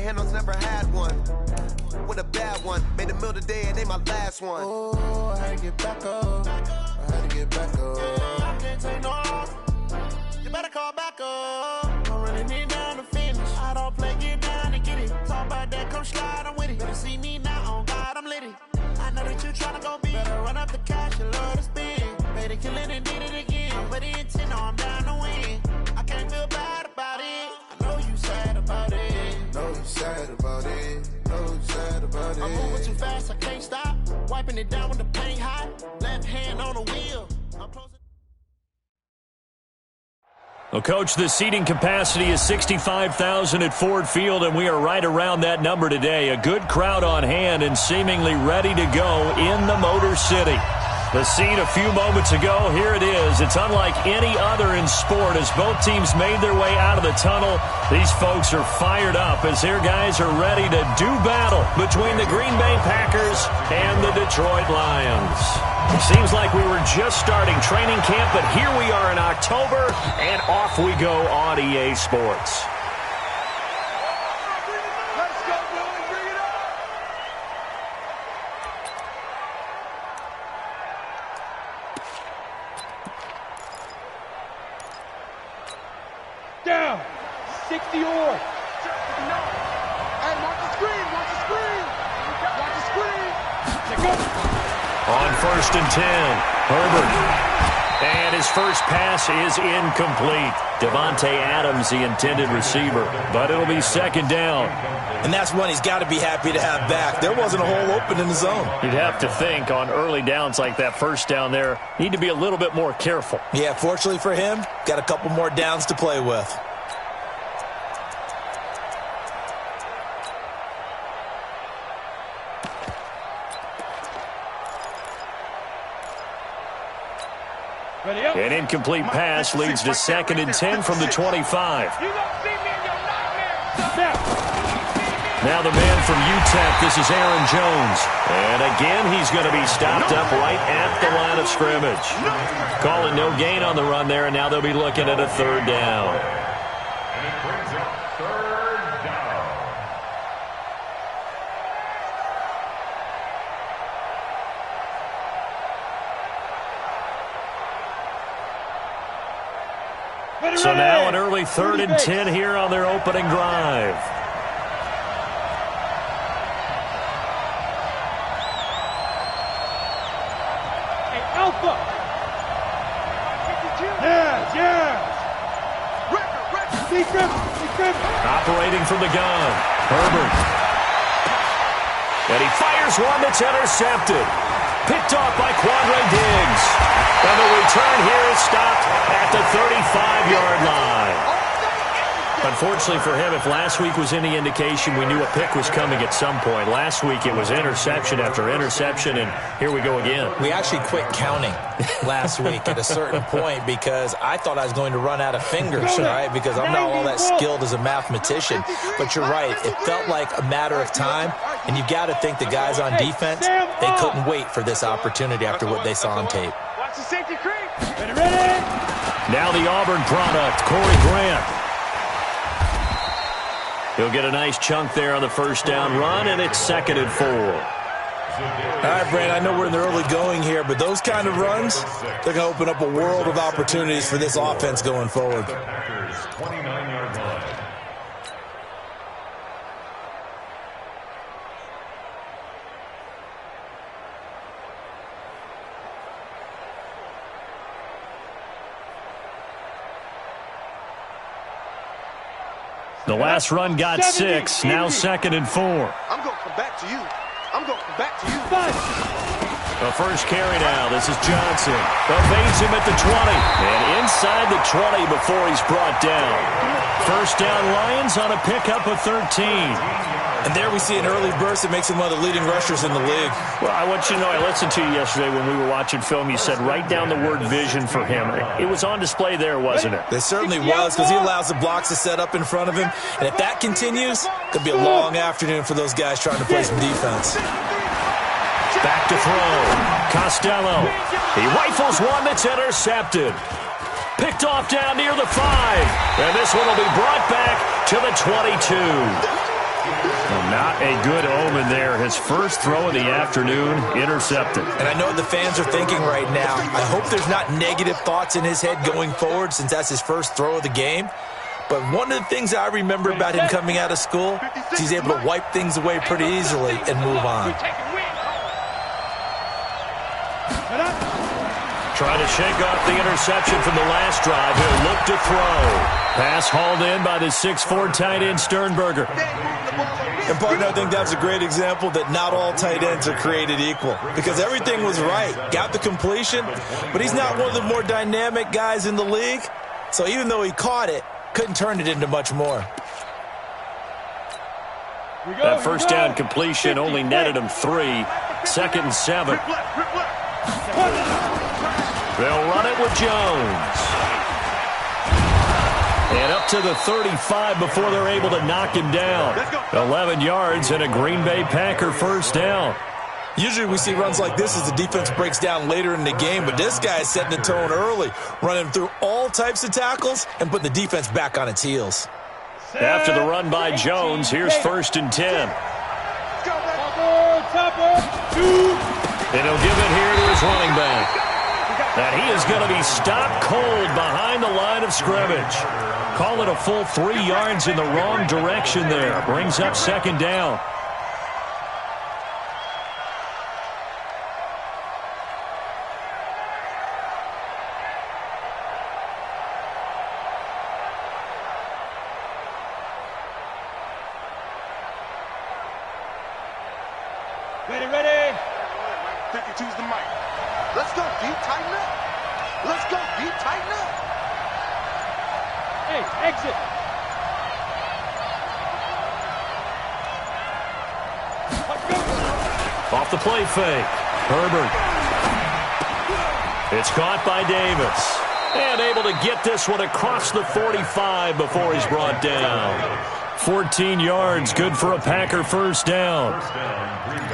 handles, never had one. With a bad one, made a meal today and they my last one. Oh, I had to get back up. I had to get back up. I can't take no loss. You better call back up. Don't really need down to finish. I don't play, get down and get it. Talk about that, come slide, I'm with it. Better see me now, on God, I'm litty. I know that you tryna go big. Better run up the cash, you love to spend. Made it, kill it, and did it again. But the intent, no, I'm down to win. I can't feel bad about it. I know you sad about it. Know you sad about it. Know you sad about it. I'm moving too fast, I can't stop. Wiping it down with the paint hot. Left hand on the wheel. I'm closing. Well, Coach, the seating capacity is 65,000 at Ford Field, and we are right around that number today. A good crowd on hand and seemingly ready to go in the Motor City. The scene a few moments ago, here it is. It's unlike any other in sport as both teams made their way out of the tunnel. These folks are fired up as their guys are ready to do battle between the Green Bay Packers and the Detroit Lions. It seems like we were just starting training camp, but here we are in October, and off we go on EA Sports. Down, 60 or. And watch the screen, watch the screen. Watch the screen. On 1st and 10, Herbert. And his first pass is incomplete. Devontae Adams, the intended receiver. But it'll be 2nd down. And that's one he's got to be happy to have back. There wasn't a hole open in the zone. You'd have to think on early downs like that first down there, need to be a little bit more careful. Yeah, fortunately for him, got a couple more downs to play with. An incomplete pass leads to 2nd and 10 from the 25. Now the man from UTEP, this is Aaron Jones. And again, he's going to be stopped up right at the line of scrimmage. Calling no gain on the run there, and now they'll be looking at a 3rd down. So now an early 3rd and 10 here on their opening drive. Hey, Alpha! Yes! Operating from the gun, Herbert. And he fires one that's intercepted. Picked off by Quandre Diggs. And the return here is stopped at the 35-yard line. Unfortunately for him, if last week was any indication, we knew a pick was coming at some point. Last week it was interception after interception, and here we go again. We actually quit counting last week at a certain point because I thought I was going to run out of fingers, right? Because I'm not all that skilled as a mathematician. But you're right. It felt like a matter of time, and you've got to think the guys on defense, they couldn't wait for this opportunity after what they saw on tape. Watch the safety creep. Ready? Now the Auburn product, Corey Grant. He'll get a nice chunk there on the 1st down run, and it's 2nd and 4. All right, Brand, I know we're in the early going here, but those kind of runs, they're going to open up a world of opportunities for this offense going forward. 29-yard line. The last run got 6, now 2nd and 4. I'm going to come back to you. I'm going to come back to you. The first carry now. This is Johnson. Evades him at the 20. And inside the 20 before he's brought down. 1st down Lions on a pickup of 13. And there we see an early burst that makes him one of the leading rushers in the league. Well, I want you to know, I listened to you yesterday when we were watching film. You said write down the word vision for him. It was on display there, wasn't it? It certainly was, because he allows the blocks to set up in front of him. And if that continues, it could be a long afternoon for those guys trying to play some defense. Back to throw. Costello. He rifles one that's intercepted. Picked off down near the 5. And this one will be brought back to the 22. A good omen there. His first throw of the afternoon intercepted. And I know what the fans are thinking right now. I hope there's not negative thoughts in his head going forward since that's his first throw of the game. But one of the things I remember about him coming out of school is he's able to wipe things away pretty easily and move on. Trying to shake off the interception from the last drive. He'll look to throw. Pass hauled in by the 6'4" tight end Sternberger. And, partner, I think that's a great example that not all tight ends are created equal because everything was right. Got the completion, but he's not one of the more dynamic guys in the league. So even though he caught it, couldn't turn it into much more. That first down completion only netted him 3. 2nd and 7. They'll run it with Jones. And up to the 35 before they're able to knock him down. 11 yards and a Green Bay Packer first down. Usually we see runs like this as the defense breaks down later in the game, but this guy is setting the tone early, running through all types of tackles and putting the defense back on its heels. After the run by Jones, here's 1st and 10. And he'll give it here to his running back. That he is going to be stopped cold behind the line of scrimmage. Call it a full 3 yards in the wrong direction there. Brings up 2nd down. Ready. 52's the mic. Let's go, D. Tighten up. Let's go, D. Tighten up. Hey, exit. Off the play fake. Herbert. It's caught by Davis. And able to get this one across the 45 before he's brought down. 14 yards, good for a Packer first down.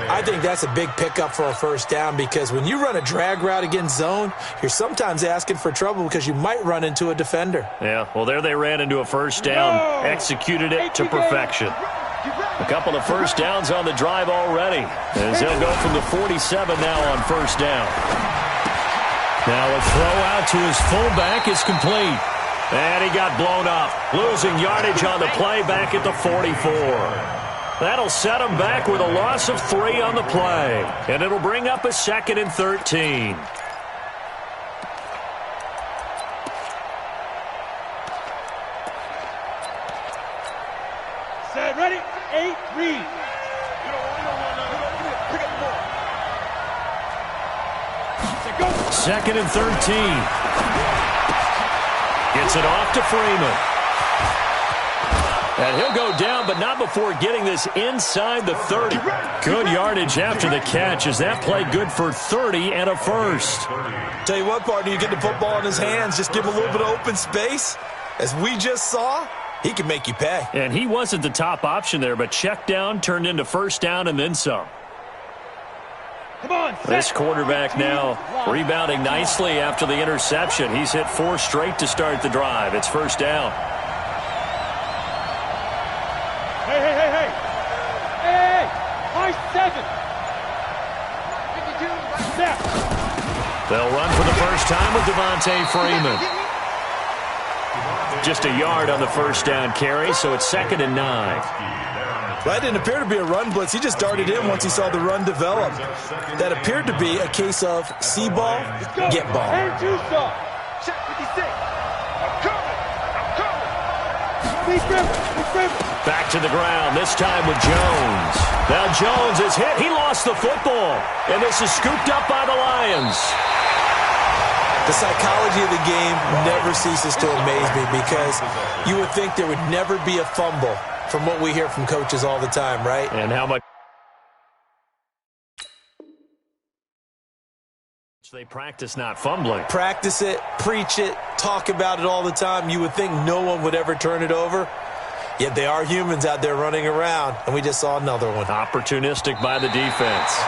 I think that's a big pickup for a first down because when you run a drag route against zone, you're sometimes asking for trouble because you might run into a defender. Yeah, well, there they ran into a first down, executed it to perfection. A couple of first downs on the drive already, as they'll go from the 47 now on first down. Now a throw out to his fullback is complete. And he got blown up, losing yardage on the play back at the 44. That'll set him back with a loss of 3 on the play. And it'll bring up a 2nd and 13. Set, ready, 8, read. 2nd and 13. Gets it off to Freeman. And he'll go down, but not before getting this inside the 30. Good yardage after the catch. Is that play good for 30 and a first? Tell you what, partner, you get the football in his hands, just give him a little bit of open space. As we just saw, he can make you pay. And he wasn't the top option there, but check down turned into first down and then some. This quarterback now rebounding nicely after the interception. He's hit 4 straight to start the drive. It's first down. Hey. High 7. They'll run for the first time with Devontae Freeman. Just a yard on the first down carry, so it's 2nd and 9. That didn't appear to be a run blitz. He just darted in once he saw the run develop. That appeared to be a case of see ball, get ball. And 2 stop. Check 56. I'm coming. Back to the ground, this time with Jones. Now Jones is hit. He lost the football. And this is scooped up by the Lions. The psychology of the game never ceases to amaze me because you would think there would never be a fumble from what we hear from coaches all the time, right? And how much they practice not fumbling. Practice it, preach it, talk about it all the time. You would think no one would ever turn it over. Yet they are humans out there running around, and we just saw another one. Opportunistic by the defense.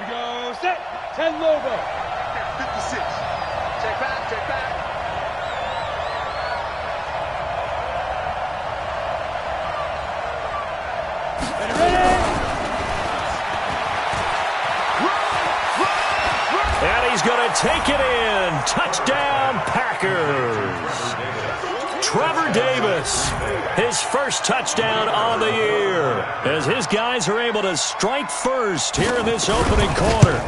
we go. Set. 10 logo. 56. Check back, check back. And he's going to take it in. Touchdown, Packers. Trevor Davis, his first touchdown on the year, as his guys are able to strike first here in this opening quarter.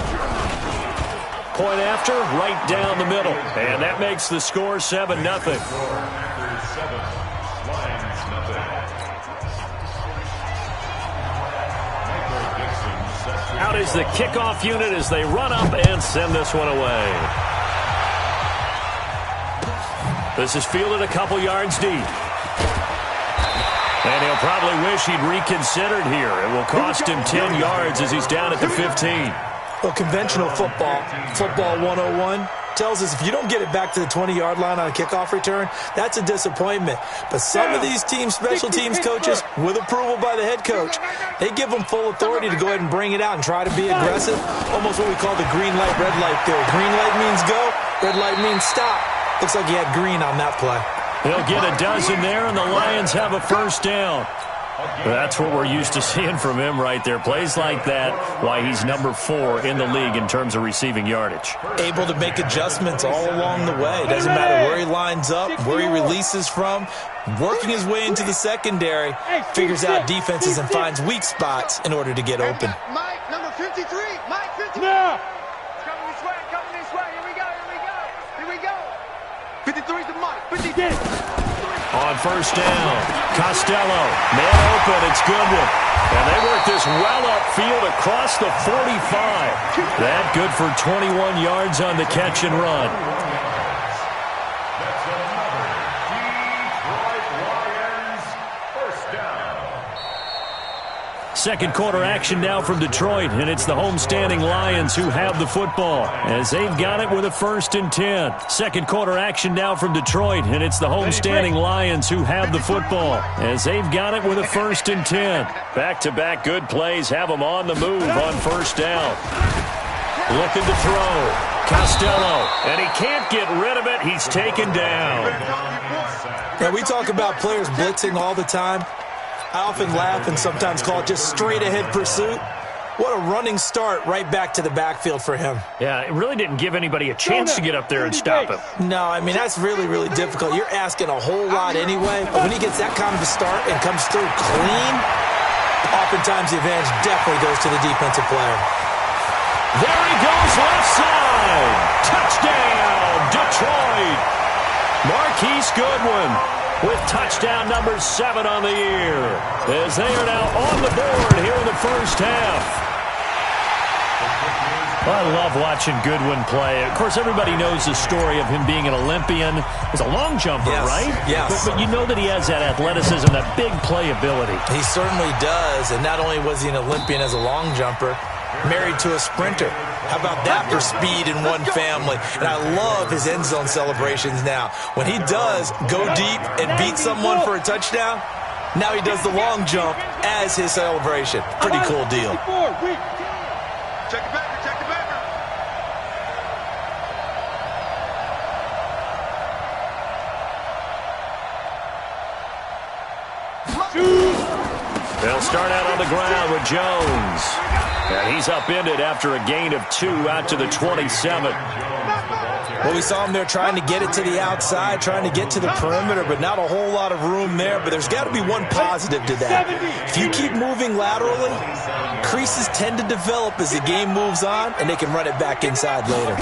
Point after, right down the middle. And that makes the score 7-0. Out is the kickoff unit as they run up and send this one away. This is fielded a couple yards deep. And he'll probably wish he'd reconsidered here. It will cost him 10 yards as he's down at the 15. Well, conventional football 101, tells us if you don't get it back to the 20-yard line on a kickoff return, that's a disappointment. But some of these teams, special teams coaches, with approval by the head coach, they give them full authority to go ahead and bring it out and try to be aggressive. Almost what we call the green light, red light theory. Green light means go, red light means stop. Looks like he had green on that play. They'll get a dozen there, and the Lions have a first down. That's what we're used to seeing from him right there. Plays like that, why he's number 4 in the league in terms of receiving yardage. Able to make adjustments all along the way. Doesn't matter where he lines up, where he releases from. Working his way into the secondary, figures out defenses and finds weak spots in order to get open. Mike, number 53. Mike, 53. Now. Coming this way, coming this way. Here we go, here we go. Here we go. 53 is the Mike. 50. Get it. On first down, Costello, man open, it's Goodwin. And they work this well upfield across the 45. That good for 21 yards on the catch and run. That's another Detroit Lions first down. Second quarter action now from Detroit, and it's the homestanding Lions who have the football as they've got it with a 1st and 10. Second quarter action now from Detroit, and it's the homestanding Lions who have the football as they've got it with a 1st and 10. Back-to-back good plays have them on the move on first down. Looking to throw. Costello, and he can't get rid of it. He's taken down. Now, we talk about players blitzing all the time. I often laugh and sometimes call it just straight-ahead pursuit. What a running start right back to the backfield for him. Yeah, it really didn't give anybody a chance to get up there and stop him. No, I mean, that's really, really difficult. You're asking a whole lot anyway. But when he gets that kind of a start and comes through clean, oftentimes the advantage definitely goes to the defensive player. There he goes, left side. Touchdown, Detroit. Marquise Goodwin with touchdown number 7 on the year, as they are now on the board here in the first half. Well, I love watching Goodwin play. Of course, everybody knows the story of him being an Olympian. He's a long jumper, yes, right? Yes. But you know that he has that athleticism, that big play ability. He certainly does, and not only was he an Olympian as a long jumper, married to a sprinter. How about that for speed in one family? And I love his end zone celebrations now. When he does go deep and beat someone for a touchdown, now he does the long jump as his celebration. Pretty cool deal. Check it back, check it back. They'll start out on the ground with Jones. And he's upended after a gain of 2 out to the 27. Well, we saw him there trying to get it to the outside, trying to get to the perimeter, but not a whole lot of room there. But there's got to be one positive to that. If you keep moving laterally, creases tend to develop as the game moves on, and they can run it back inside later.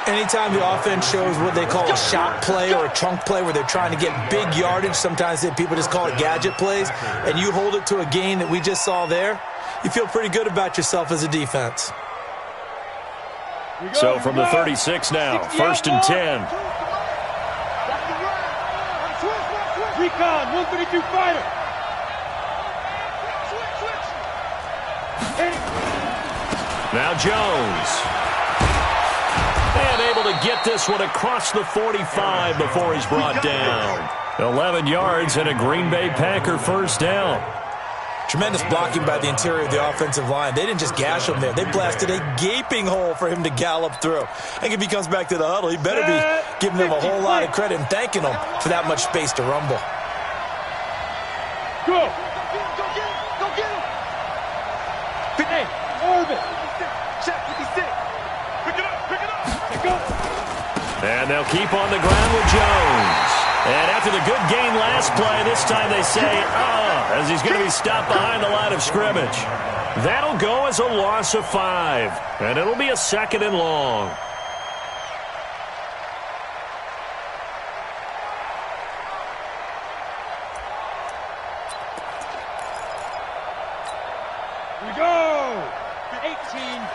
Anytime the offense shows what they call a shot play or a trunk play where they're trying to get big yardage, sometimes people just call it gadget plays, and you hold it to a gain that we just saw there, you feel pretty good about yourself as a defense. So from the 36 now, 1st and 10. Recon, 132 fighter. Now Jones. And able to get this one across the 45 before he's brought down. 11 yards and a Green Bay Packer first down. Tremendous blocking by the interior of the offensive line. They didn't just gash him there. They blasted a gaping hole for him to gallop through. I think if he comes back to the huddle, he better be giving them a whole lot of credit and thanking them for that much space to rumble. Go! Go get him! Hey, Orbit! Check 56. Pick it up! Go! And they'll keep on the ground with Jones. And after the good gain last play, this time they say, as he's going to be stopped behind the line of scrimmage. That'll go as a loss of 5. And it'll be a 2nd and long. We go! 18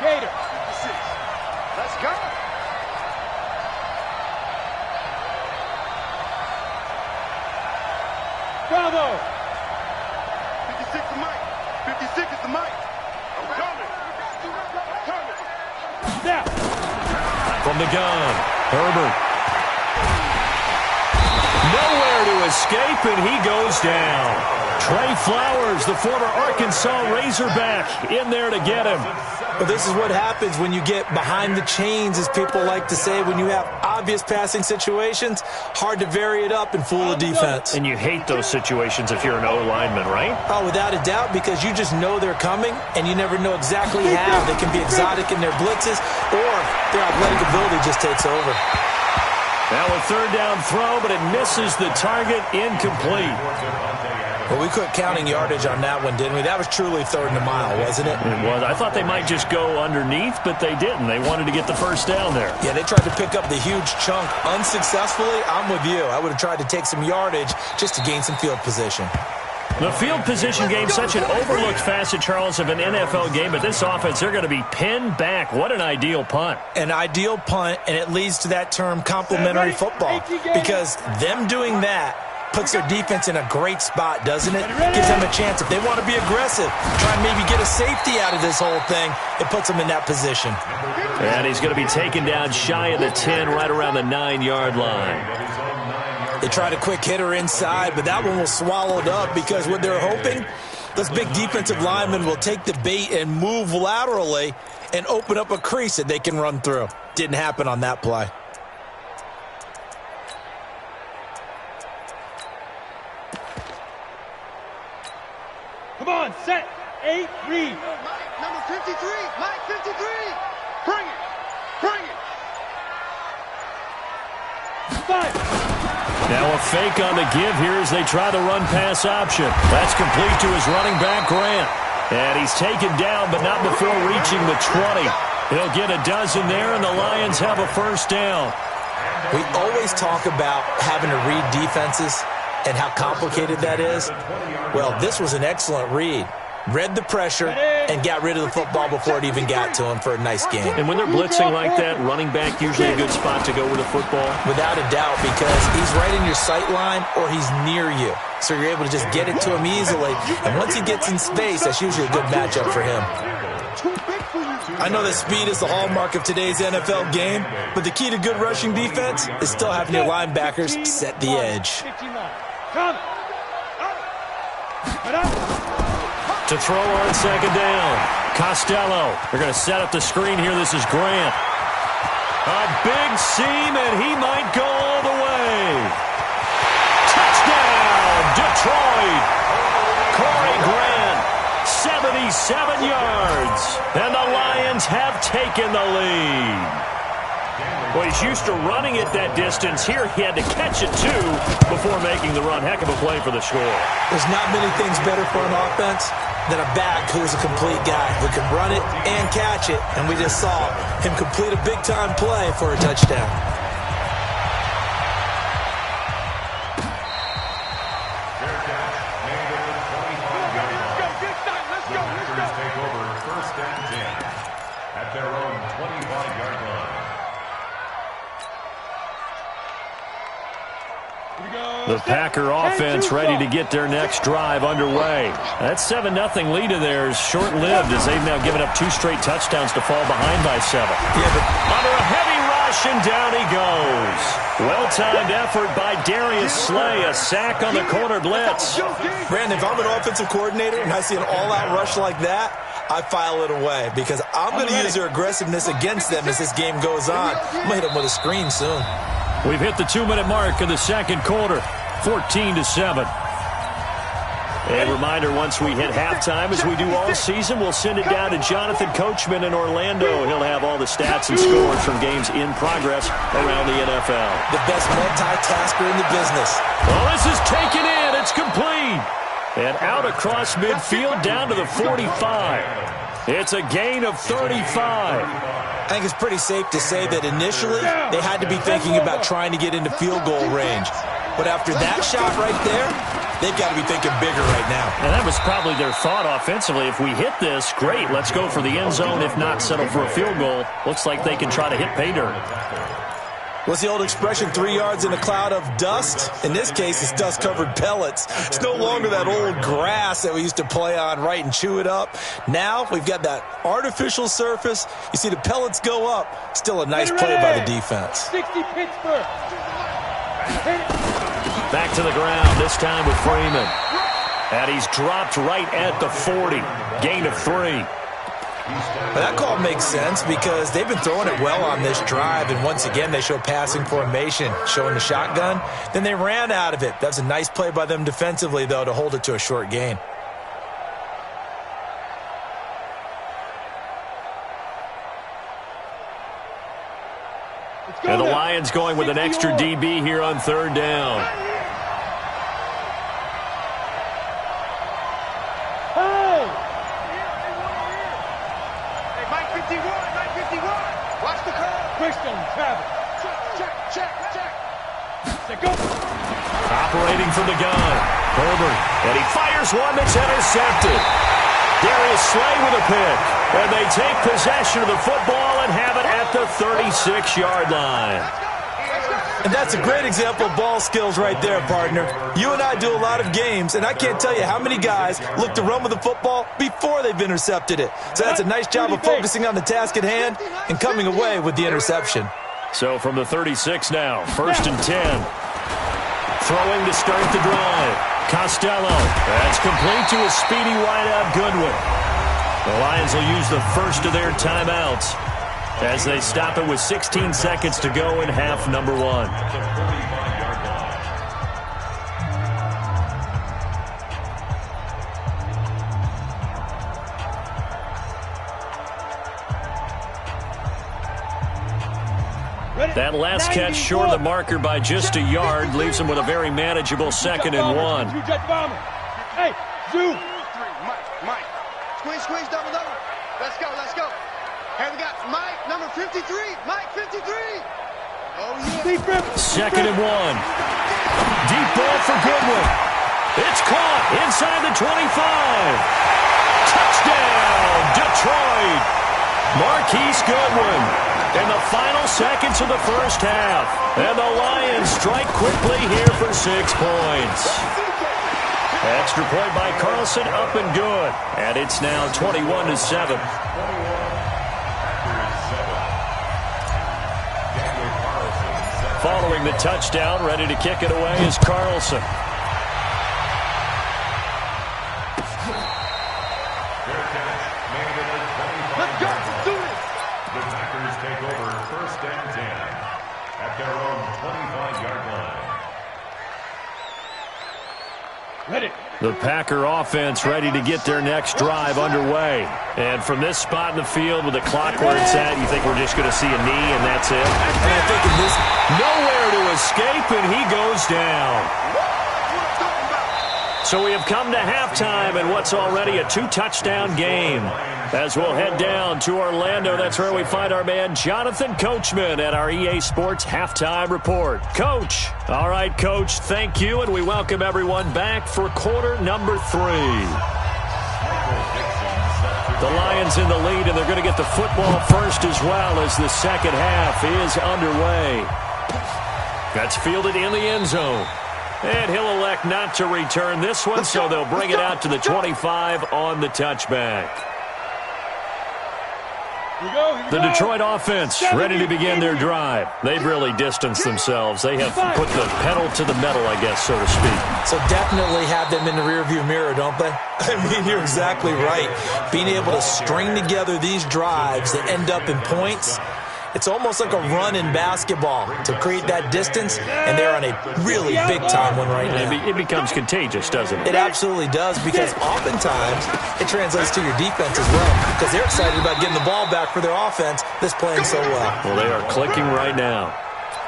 Gator. 56. Let's go! Bravo! 56 is Mike. 56 is the Mike. I'm coming. I'm coming. Snap! From the gun, Herbert. Nowhere to escape, and he goes down. Trey Flowers, the former Arkansas Razorback, in there to get him. But this is what happens when you get behind the chains, as people like to say. When you have obvious passing situations, hard to vary it up and fool the defense. And you hate those situations if you're an O-lineman, right? Oh, without a doubt, because you just know they're coming, and you never know exactly how. They can be exotic in their blitzes, or their athletic ability just takes over. Now a 3rd down throw, but it misses the target, incomplete. Well, we quit counting yardage on that one, didn't we? That was truly 3rd and a mile, wasn't it? It was. I thought they might just go underneath, but they didn't. They wanted to get the first down there. Yeah, they tried to pick up the huge chunk unsuccessfully. I'm with you. I would have tried to take some yardage just to gain some field position. The field position game, such an overlooked facet, Charles, of an NFL game, but this offense, they're going to be pinned back. What an ideal punt. An ideal punt, and it leads to that term complementary football, because them doing that puts their defense in a great spot, doesn't it? Gives them a chance. If they want to be aggressive, try and maybe get a safety out of this whole thing, it puts them in that position. And he's going to be taken down shy of the 10, right around the 9-yard line. They tried a quick hitter inside, but that one was swallowed up because what they're hoping, this big defensive lineman will take the bait and move laterally and open up a crease that they can run through. Didn't happen on that play. Come on, set, 8, read. Mike, number 53. Mike, 53. Bring it. Bring it. 5. Now a fake on the give here as they try the run-pass option. That's complete to his running back, Grant. And he's taken down, but not before reaching the 20. He'll get a dozen there, and the Lions have a first down. We always talk about having to read defenses and how complicated that is. Well, this was an excellent read. Read the pressure and got rid of the football before it even got to him for a nice game. And when they're blitzing like that, running back usually a good spot to go with the football. Without a doubt, because he's right in your sight line or he's near you. So you're able to just get it to him easily. And once he gets in space, that's usually a good matchup for him. I know that speed is the hallmark of today's NFL game, but the key to good rushing defense is still having your linebackers set the edge. To throw on 2nd down, Costello. They're going to set up the screen here. This is Grant. A big seam, and he might go all the way. Touchdown, Detroit. Corey Grant, 77 yards. And the Lions have taken the lead. Well, he's used to running it that distance. Here he had to catch it, too, before making the run. Heck of a play for the score. There's not many things better for an offense than a back who is a complete guy who can run it and catch it. And we just saw him complete a big-time play for a touchdown. Take over 1st and 10 at their own 25-yard line. The Packer offense ready to get their next drive underway. That 7-0 lead of theirs short-lived as they've now given up 2 straight touchdowns to fall behind by 7. Yeah, but under a heavy rush, push, and down he goes. Well-timed effort by Darius Slay. A sack on the corner blitz. Brandon, if I'm an offensive coordinator and I see an all-out rush like that, I file it away because I'm going to use their aggressiveness against them as this game goes on. I'm going to hit them with a screen soon. We've hit the 2-minute mark in the second quarter, 14-7. A reminder, once we hit halftime, as we do all season, we'll send it down to Jonathan Coachman in Orlando. He'll have all the stats and scores from games in progress around the NFL. The best multitasker in the business. Well, this is taken in. It's complete. And out across midfield down to the 45. It's a gain of 35. I think it's pretty safe to say that initially they had to be thinking about trying to get into field goal range. But after that shot right there, they've got to be thinking bigger right now. And that was probably their thought offensively. If we hit this, great. Let's go for the end zone. If not, settle for a field goal. Looks like they can try to hit pay dirt. What's the old expression, 3 yards in a cloud of dust? In this case, it's dust-covered pellets. It's no longer that old grass that we used to play on, right, and chew it up. Now we've got that artificial surface. You see the pellets go up. Still a nice play by the defense. 60 Pittsburgh. Back to the ground, this time with Freeman. And he's dropped right at the 40. Gain of 3. Well, that call makes sense because they've been throwing it well on this drive, and once again they show passing formation, showing the shotgun. Then they ran out of it. That's a nice play by them defensively, though, to hold it to a short gain. And the Lions going with an extra DB here on third down. Operating from the gun, Herbert, and he fires one that's intercepted. Darius Slay with a pick, and they take possession of the football and have it at the 36-yard line. And that's a great example of ball skills right there, partner. You and I do a lot of games, and I can't tell you how many guys look to run with the football before they've intercepted it. So that's a nice job of focusing on the task at hand and coming away with the interception. So from the 36 now, 1st and 10. Throwing to start the drive. Costello. That's complete to a speedy wideout Goodwin. The Lions will use the first of their timeouts as they stop it with 16 seconds to go in half number 1. That last catch short of the marker by just a yard leaves him with a very manageable 2nd and 1. Hey, Zoo. Mike. Squeeze, double. Let's go. Hey, we got Mike, number 53. Mike, 53. Oh, yeah. 2nd and 1. Deep ball for Goodwin. It's caught inside the 25. Touchdown, Detroit. Marquise Goodwin. In the final seconds of the first half. And the Lions strike quickly here for 6 points. Extra point by Carlson, up and good. And it's now 21-7. Following the touchdown, ready to kick it away is Carlson. Let's go. Do this. The Packers take over 1st and 10 at their own 25-yard line. Ready. The Packer offense ready to get their next drive underway. And from this spot in the field with the clock where it's at, you think we're just going to see a knee and that's it? And I think in this, nowhere to escape, and he goes down. So we have come to halftime in what's already a 2-touchdown game. As we'll head down to Orlando, that's where we find our man Jonathan Coachman at our EA Sports Halftime Report. Coach. All right, Coach, thank you, and we welcome everyone back for quarter number 3. The Lions in the lead, and they're going to get the football first as well as the second half is underway. That's fielded in the end zone. And he'll elect not to return this one, so they'll bring it out to the 25 on the touchback. The Detroit offense ready to begin their drive. They've really distanced themselves. They have put the pedal to the metal, I guess, so to speak. So definitely have them in the rearview mirror, don't they? I mean, you're exactly right. Being able to string together these drives that end up in points, it's almost like a run in basketball to create that distance, and they're on a really big-time one right now. It becomes contagious, doesn't it? It absolutely does, because oftentimes it translates to your defense as well, because they're excited about getting the ball back for their offense that's playing so well. Well, they are clicking right now.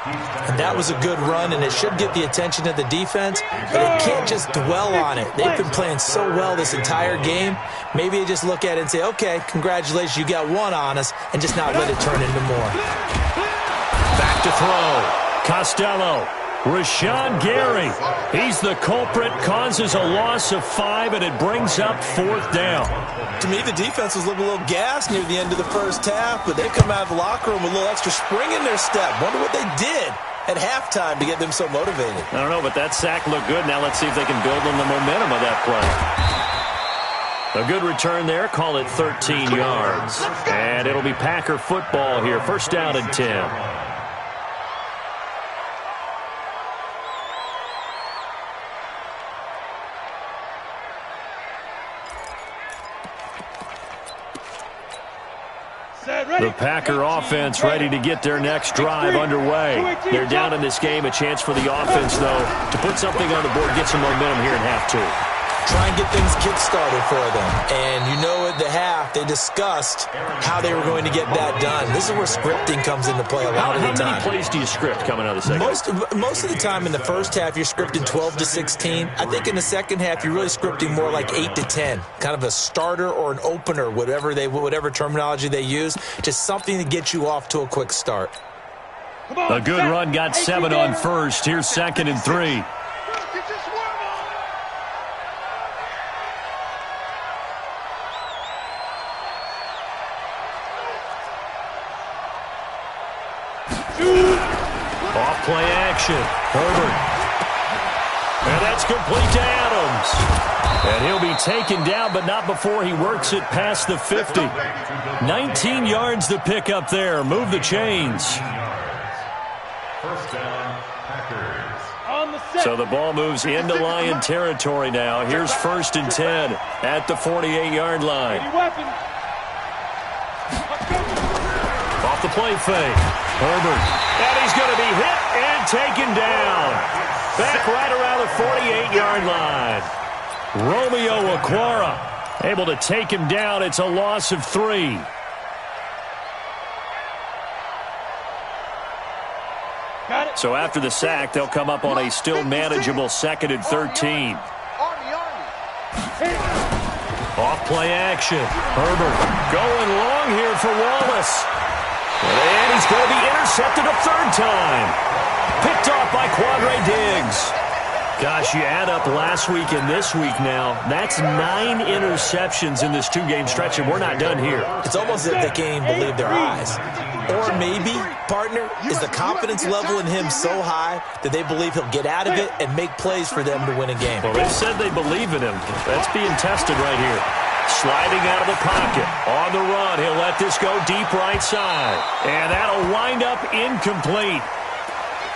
And that was a good run, and it should get the attention of the defense, but it can't just dwell on it. They've been playing so well this entire game. Maybe you just look at it and say, okay, congratulations, you got one on us, and just not let it turn into more. Back to throw. Costello. Rashawn Gary. He's the culprit, causes a loss of 5, and it brings up 4th down. To me, the defense was looking a little gassed near the end of the first half, but they've come out of the locker room with a little extra spring in their step. Wonder what they did at halftime to get them so motivated. I don't know, but that sack looked good. Now let's see if they can build on the momentum of that play. A good return there. Call it 13 yards. And it'll be Packer football here. 1st down and 10. The Packer offense ready to get their next drive underway. They're down in this game. A chance for the offense, though, to put something on the board, get some momentum here in half 2. Try and get things kick-started for them. And you know at the half, they discussed how they were going to get that done. This is where scripting comes into play a lot of the time. How many plays do you script coming out of the second? Most of the time in the first half, you're scripting 12 to 16. I think in the second half, you're really scripting more like 8 to 10. Kind of a starter or an opener, whatever terminology they use. Just something to get you off to a quick start. A good run got 7 on first. Here's 2nd and 3. Off play action. Herbert. And that's complete to Adams. And he'll be taken down, but not before he works it past the 50. 19 yards to pick up there. Move the chains. 1st down, Packers. So the ball moves into Lion territory now. Here's 1st and 10 at the 48-yard line. Off the play fake. Herbert. And he's going to be hit and taken down. Back right around the 48-yard line. Romeo Okwara able to take him down. It's a loss of 3. So after the sack, they'll come up on a still manageable 2nd and 13. Off play action. Herbert going long here for Wallace. And he's going to be intercepted a 3rd time. Picked off by Quadre Diggs. Gosh, you add up last week and this week now. That's 9 interceptions in this 2-game stretch, and we're not done here. It's almost as if they can't even believe their eyes. Or maybe, partner, is the confidence level in him so high that they believe he'll get out of it and make plays for them to win a game. Well, they said they believe in him. That's being tested right here. Sliding out of the pocket. On the run, he'll let this go deep right side. And that'll wind up incomplete.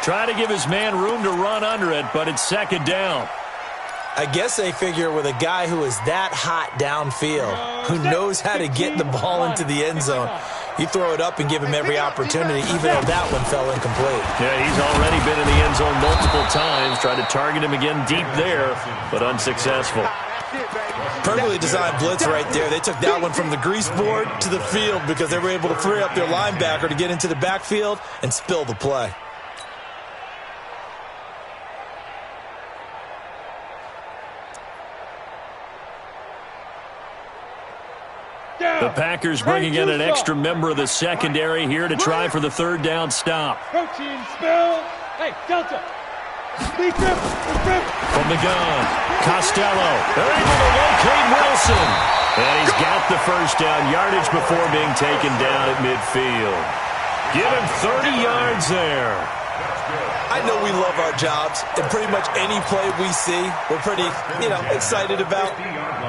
Trying to give his man room to run under it, but it's 2nd down. I guess they figure with a guy who is that hot downfield, who knows how to get the ball into the end zone, you throw it up and give him every opportunity, even though that one fell incomplete. Yeah, he's already been in the end zone multiple times. Tried to target him again deep there, but unsuccessful. Perfectly designed blitz right there. They took that one from the grease board to the field because they were able to free up their linebacker to get into the backfield and spill the play. The Packers bringing in an extra member of the secondary here to try for the 3rd down stop. Protein spill. Hey, Delta. From the gun, Costello. They're able to locate Wilson. And he's got the 1st down yardage before being taken down at midfield. Give him 30 yards there. I know we love our jobs, and pretty much any play we see, we're pretty, excited about.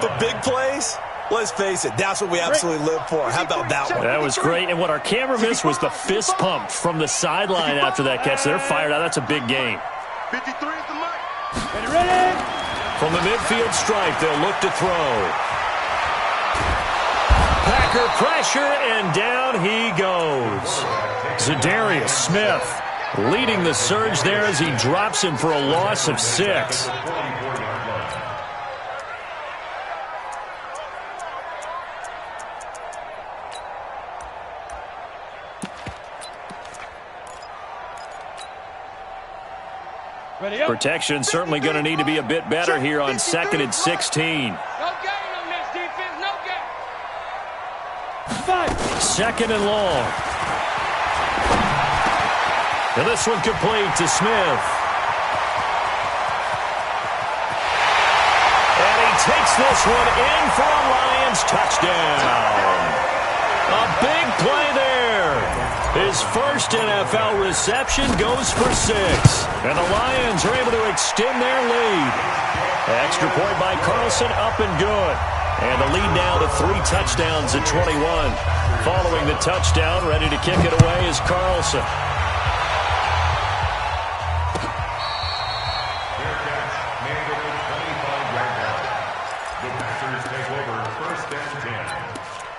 But big plays, Let's face it, that's what we absolutely live for. How about that one? That was great. And what our camera missed was the fist pump from the sideline after that catch. They're fired out. That's a big game. 53 is the mic. Ready? From the midfield stripe, they'll look to throw. Packer pressure, and down he goes. Zadarius Smith leading the surge there as he drops him for a loss of 6. Protection certainly going to need to be a bit better here on 2nd and 16. No gain on this defense, no gain. 2nd and long. And this one complete to Smith. And he takes this one in for a Lions touchdown. A big play there. His first NFL reception goes for 6. And the Lions are able to extend their lead. Extra point by Carlson, up and good. And the lead now to 3 touchdowns at 21. Following the touchdown, ready to kick it away is Carlson. The Packers take over 1st and 10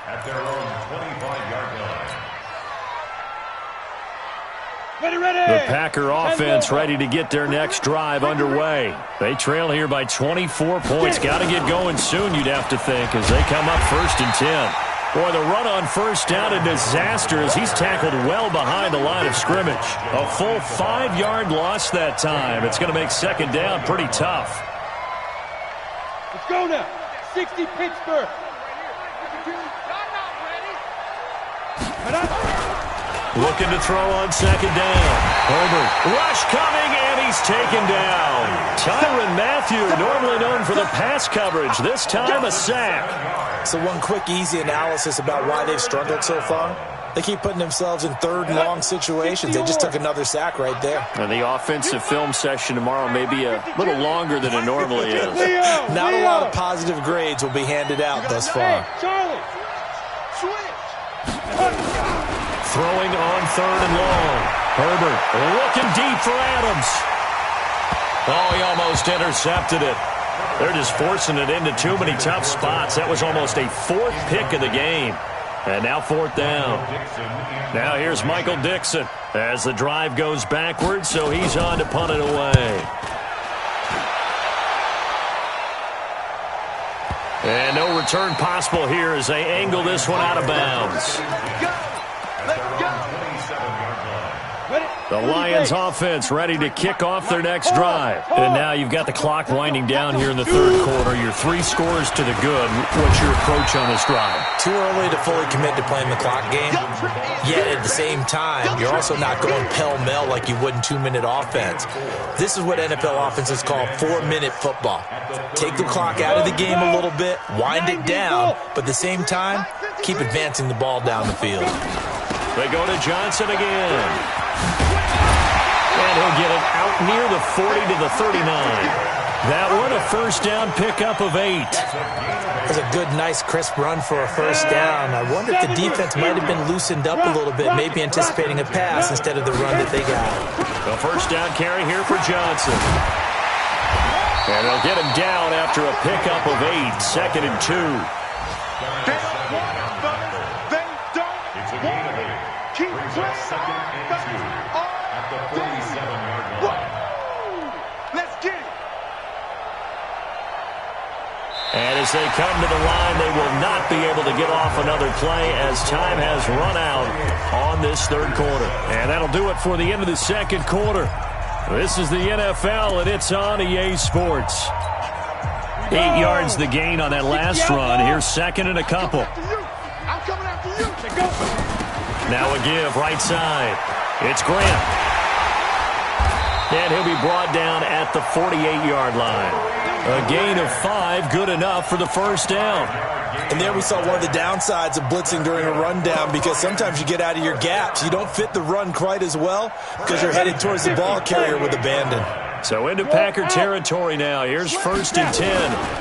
at their own 25-yard line. The Packer offense ready to get their next drive underway. They trail here by 24 points. Got to get going soon, you'd have to think, as they come up 1st and 10. Boy, the run on 1st down, a disaster as he's tackled well behind the line of scrimmage. A full 5-yard loss that time. It's going to make 2nd down pretty tough. Let's go now. 60 Pittsburgh. Looking to throw on 2nd down. Herbert. Rush coming, and he's taken down. Tyrann Mathieu, normally known for the pass coverage. This time a sack. So one quick, easy analysis about why they've struggled so far. They keep putting themselves in 3rd and long situations. They just took another sack right there. And the offensive film session tomorrow may be a little longer than it normally is. Not a lot of positive grades will be handed out thus far. Charlie. Switch. Throwing on 3rd and long. Herbert looking deep for Adams. Oh, he almost intercepted it. They're just forcing it into too many tough spots. That was almost a 4th pick of the game. And now 4th down. Now here's Michael Dixon as the drive goes backwards, so he's on to punt it away. And no return possible here as they angle this one out of bounds. The Lions offense ready to kick off their next drive. And now you've got the clock winding down here in the 3rd quarter. Your 3 scores to the good. What's your approach on this drive? Too early to fully commit to playing the clock game. Yet at the same time, you're also not going pell-mell like you would in 2-minute offense. This is what NFL offenses call 4-minute football. Take the clock out of the game a little bit, wind it down, but at the same time, keep advancing the ball down the field. They go to Johnson again. And he'll get it out near the 40 to the 39. That one a 1st down pickup of 8. It was a good, nice, crisp run for a 1st down. I wonder if the defense might have been loosened up a little bit, maybe anticipating a pass instead of the run that they got. The 1st down carry here for Johnson. And they'll get him down after a pickup of 8, 2nd and 2. It's a gain of 8. Brings up 2nd and 2 at the 47-yard line. Let's get it. And as they come to the line, they will not be able to get off another play as time has run out on this 3rd quarter. And that'll do it for the end of the 2nd quarter. This is the NFL, and it's on EA Sports. 8 yards the gain on that last run. Here's 2nd and a couple. I'm coming after you. Now a give, right side. It's Grant. And he'll be brought down at the 48-yard line. A gain of 5, good enough for the 1st down. And there we saw one of the downsides of blitzing during a rundown, because sometimes you get out of your gaps. You don't fit the run quite as well because you're headed towards the ball carrier with abandon. So into Packer territory now. Here's 1st and 10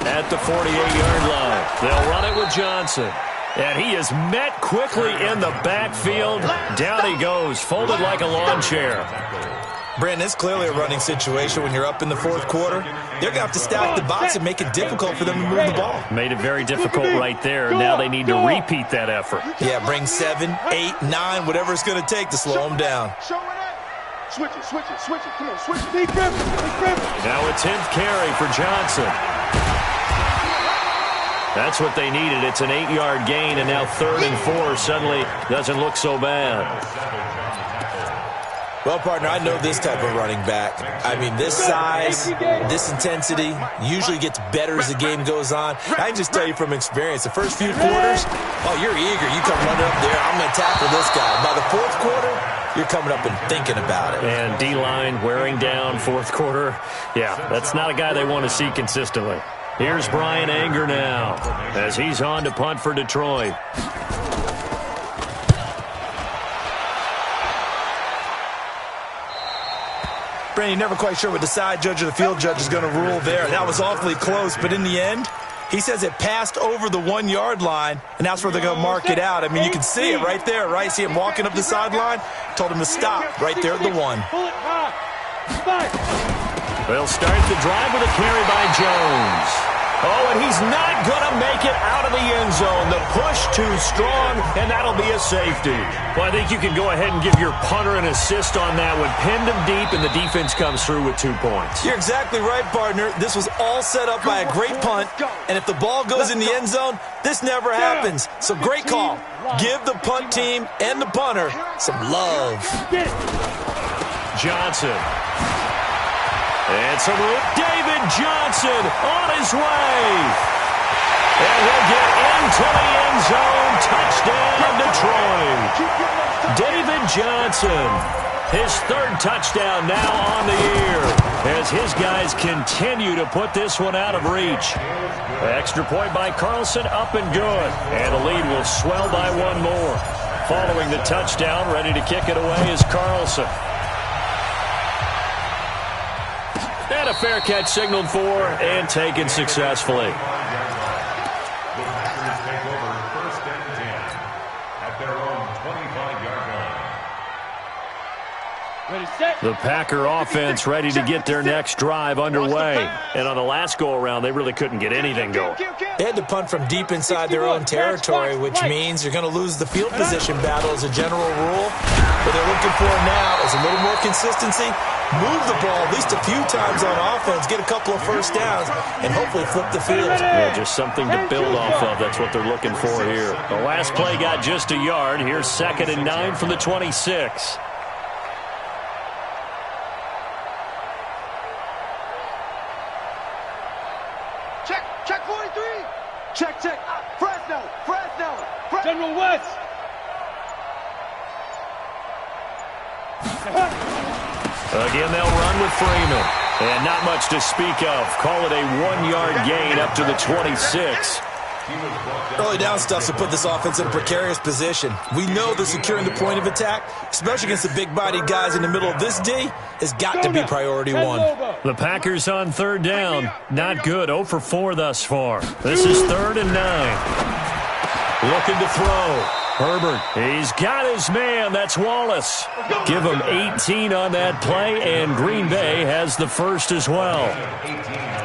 at the 48-yard line. They'll run it with Johnson. And he is met quickly in the backfield. Down he goes, folded like a lawn chair. Brandon, it's clearly a running situation when you're up in the 4th quarter. They're going to have to stack the box and make it difficult for them to move the ball. Made it very difficult right there. Now they need to repeat that effort. Yeah, bring 7, 8, 9, whatever it's going to take to slow them down. Switch it. Come on, switch it. Now a 10th carry for Johnson. That's what they needed. It's an 8-yard gain, and now 3rd and 4 suddenly doesn't look so bad. Well, partner, I know this type of running back. I mean, this size, this intensity usually gets better as the game goes on. I can just tell you from experience, the first few quarters, oh, you're eager. You come running up there, I'm going to tackle this guy. By the 4th quarter, you're coming up and thinking about it. And D-line wearing down 4th quarter. Yeah, that's not a guy they want to see consistently. Here's Brian Anger now as he's on to punt for Detroit. Brandon, you're never quite sure what the side judge or the field judge is going to rule there. That was awfully close, but in the end, he says it passed over the 1-yard line, and that's where they're going to mark it out. I mean, you can see it right there, right? See him walking up the sideline? Told him to stop right there at the 1. They'll start the drive with a carry by Jones. Oh, and he's not going to make it out of the end zone. The push too strong, and that'll be a safety. Well, I think you can go ahead and give your punter an assist on that one. Pinned him deep, and the defense comes through with 2 points. You're exactly right, partner. This was all set up by a great punt, and if the ball goes in the end zone, this never happens. So great call. Give the punt team and the punter some love. Johnson. And some David Johnson on his way. And he'll get into the end zone. Touchdown, Detroit. David Johnson, his 3rd touchdown now on the year as his guys continue to put this one out of reach. Extra point by Carlson, up and good. And the lead will swell by 1 more. Following the touchdown, ready to kick it away is Carlson. And a fair catch signaled for and taken successfully. The Packer offense ready to get their next drive underway. And on the last go-around, they really couldn't get anything going. They had to punt from deep inside their own territory, which means you're going to lose the field position battle as a general rule. What they're looking for now is a little more consistency, move the ball at least a few times on offense, get a couple of first downs, and hopefully flip the field. Yeah, just something to build off of. That's what they're looking for here. The last play got just a yard. Here's 2nd and 9 from the 26. Check 43. Check. Fresno. General West. Again, they'll run with Freeman. And not much to speak of. Call it a 1-yard gain up to the 26. Early down stuff to put this offense in a precarious position. We know that securing the point of attack, especially against the big-bodied guys in the middle of this D, has got to be priority 1. The Packers on 3rd down. Not good. 0 for 4 thus far. This is 3rd and 9. Looking to throw. Herbert, he's got his man. That's Wallace. Give him 18 on that play, and Green Bay has the first as well.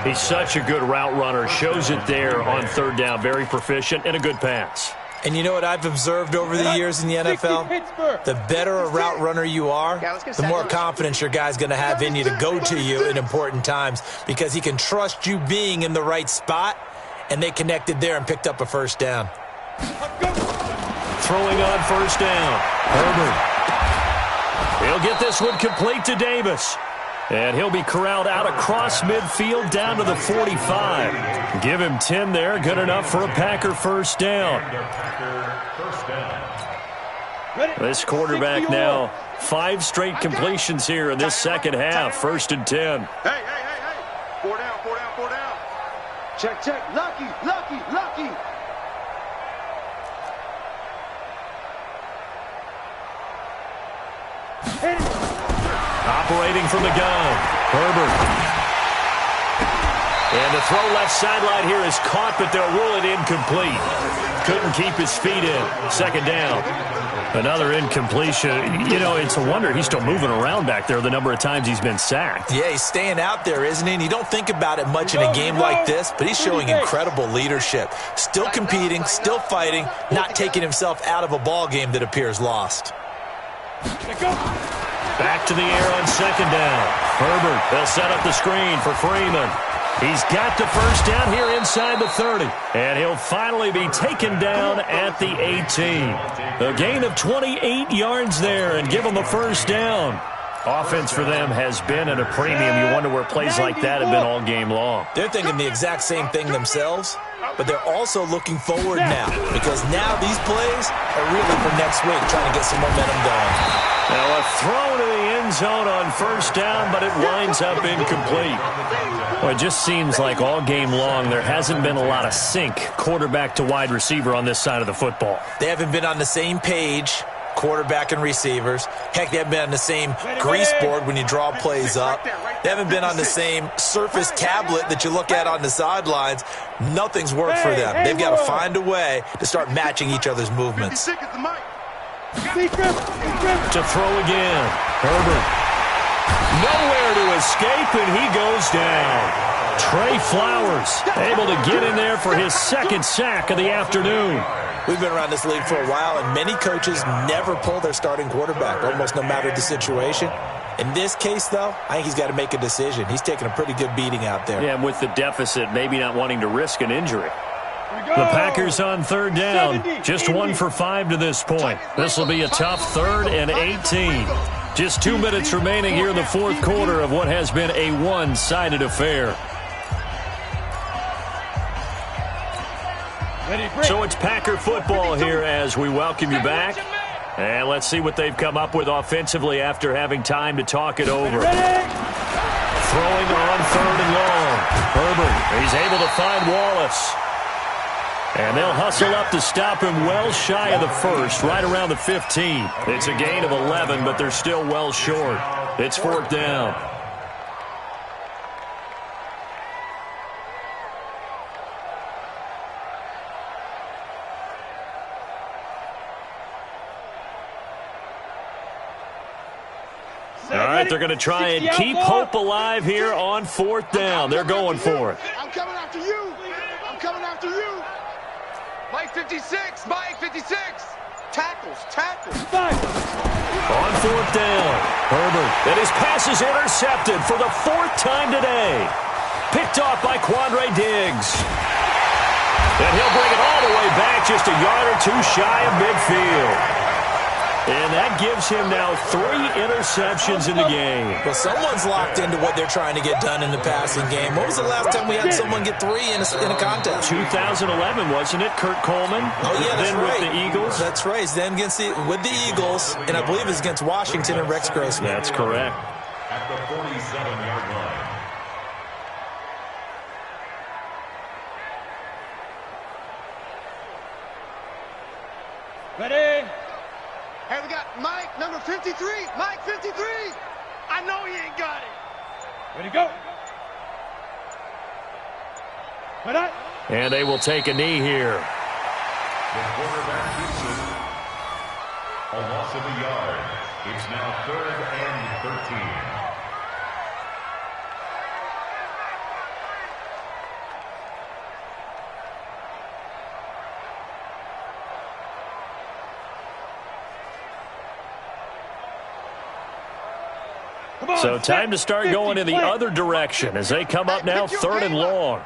He's such a good route runner. Shows it there on 3rd down. Very proficient and a good pass. And you know what I've observed over the years in the NFL? The better a route runner you are, the more confidence your guy's going to have in you to go to you in important times because he can trust you being in the right spot, and they connected there and picked up a first down. Throwing on 1st down. Herbert. He'll get this one complete to Davis. And he'll be corralled out across midfield down to the 45. Give him 10 there. Good enough for a Packer first down. This quarterback now, 5 straight completions here in this second half. 1st and 10. Hey. 4 down. Check. Lucky. Operating from the gun. Herbert. And the throw left sideline here is caught, but they'll rule it incomplete. Couldn't keep his feet in. Second down. Another incompletion. You know, it's a wonder he's still moving around back there the number of times he's been sacked. Yeah, he's staying out there, isn't he? And you don't think about it much in a game like this, but he's showing incredible leadership. Still competing, still fighting, not taking himself out of a ball game that appears lost. Back to the air on second down. Herbert, they'll set up the screen for Freeman. He's got the first down here inside the 30. And he'll finally be taken down at the 18. A gain of 28 yards there and give him a first down. Offense for them has been at a premium. You wonder where plays like that have been all game long. They're thinking the exact same thing themselves, but they're also looking forward now because now these plays are really for next week, trying to get some momentum going. Now a throw to the end zone on first down, but it winds up incomplete. Well, it just seems like all game long there hasn't been a lot of sync quarterback to wide receiver on this side of the football. They haven't been on the same page, quarterback and receivers. Heck, they haven't been on the same grease board when you draw plays up. They haven't been on the same surface tablet that you look at on the sidelines. Nothing's worked for them. They've got to find a way to start matching each other's movements. To throw again. Herbert. Nowhere to escape, and he goes down. Trey Flowers able to get in there for his second sack of the afternoon. We've been around this league for a while, and many coaches never pull their starting quarterback, almost no matter the situation. In this case, though, I think he's got to make a decision. He's taking a pretty good beating out there. Yeah, and with the deficit, maybe not wanting to risk an injury. The Packers on third down, just 1 for 5 to this point. This will be a tough 3rd and 18. Just 2 minutes remaining here in the fourth quarter of what has been a one-sided affair. So it's Packer football here as we welcome you back. And let's see what they've come up with offensively after having time to talk it over. Throwing on 3rd and long. Herbert, he's able to find Wallace. And they'll hustle up to stop him well shy of the first, right around the 15. It's a gain of 11, but they're still well short. It's 4th down. All right, they're going to try and keep hope alive here on 4th down. They're going for it. I'm coming after you. I'm coming after you. Mike 56, Mike 56. Tackles. On 4th down, Herbert. And his pass is intercepted for the 4th time today. Picked off by Quandre Diggs. And he'll bring it all the way back, just a yard or two shy of midfield. And that gives him now 3 interceptions in the game. Well, someone's locked into what they're trying to get done in the passing game. When was the last time we had someone get 3 in a contest? 2011, wasn't it? Kurt Coleman. Oh, yeah, that's then right. With the Eagles. That's right. Then with the Eagles, and I believe it's against Washington and Rex Grossman. That's correct. At the 47-yard line. Ready? Hey, we got Mike, number 53. Mike 53. I know he ain't got it. Ready, go. Ready? And they will take a knee here. The quarterback keeps it. A loss of a yard. It's now 3rd and 13. So time to start going in the other direction as they come up now 3rd and long.